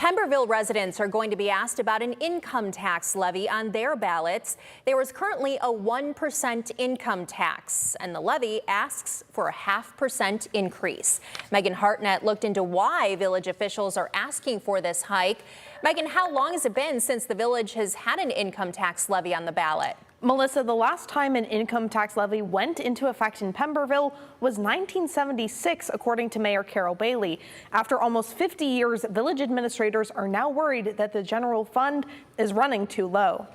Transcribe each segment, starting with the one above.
Pemberville residents are going to be asked about an income tax levy on their ballots. There is currently a 1% income tax, and the levy asks for a 0.5% increase. Megan Hartnett looked into why village officials are asking for this hike. Megan, how long has it been since the village has had an income tax levy on the ballot? Melissa, the last time an income tax levy went into effect in Pemberville was 1976, according to Mayor Carol Bailey. After almost 50 years, village administrators are now worried that the general fund is running too low.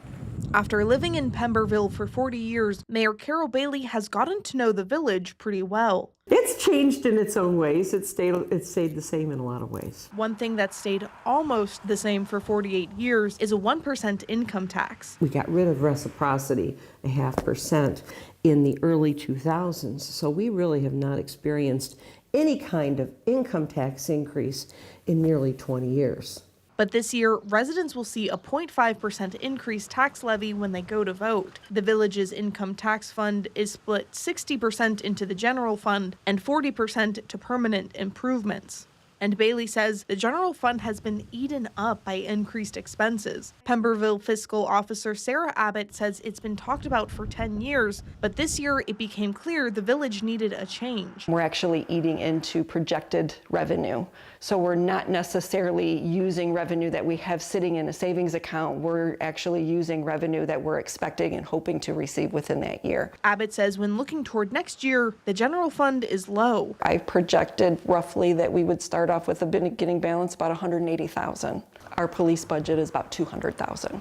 After living in Pemberville for 40 years, Mayor Carol Bailey has gotten to know the village pretty well. It's changed in its own ways. It's stayed the same in a lot of ways. One thing that stayed almost the same for 48 years is a 1% income tax. We got rid of reciprocity, a 0.5%, in the early 2000s. So we really have not experienced any kind of income tax increase in nearly 20 years. But this year, residents will see a 0.5% increased tax levy when they go to vote. The village's income tax fund is split 60% into the general fund and 40% to permanent improvements. And Bailey says the general fund has been eaten up by increased expenses. Pemberville fiscal officer Sarah Abbott says it's been talked about for 10 years, but this year it became clear the village needed a change. We're actually eating into projected revenue. So we're not necessarily using revenue that we have sitting in a savings account. We're actually using revenue that we're expecting and hoping to receive within that year. Abbott says when looking toward next year, the general fund is low. I projected roughly that we would start off with a beginning balance about $180,000. Our police budget is about $200,000.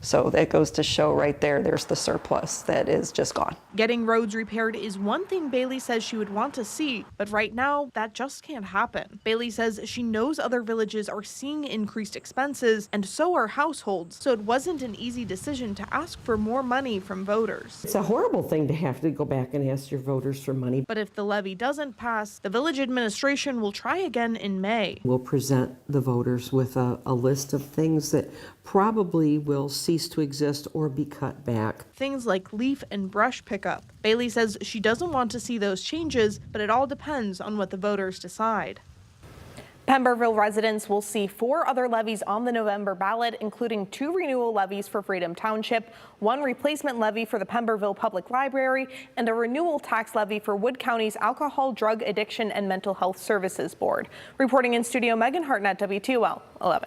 So that goes to show right there, there's the surplus that is just gone. Getting roads repaired is one thing Bailey says she would want to see, but right now that just can't happen. Bailey says she knows other villages are seeing increased expenses, and so are households, so it wasn't an easy decision to ask for more money from voters. It's a horrible thing to have to go back and ask your voters for money. But if the levy doesn't pass, the village administration will try again in May. We'll present the voters with a list of things that probably will cease to exist or be cut back. Things like leaf and brush pickup. Bailey says she doesn't want to see those changes, but it all depends on what the voters decide. Pemberville residents will see 4 other levies on the November ballot, including 2 renewal levies for Freedom Township, 1 replacement levy for the Pemberville Public Library, and a renewal tax levy for Wood County's Alcohol, Drug Addiction, and Mental Health Services Board. Reporting in studio, Megan Hartnett, WTOL 11.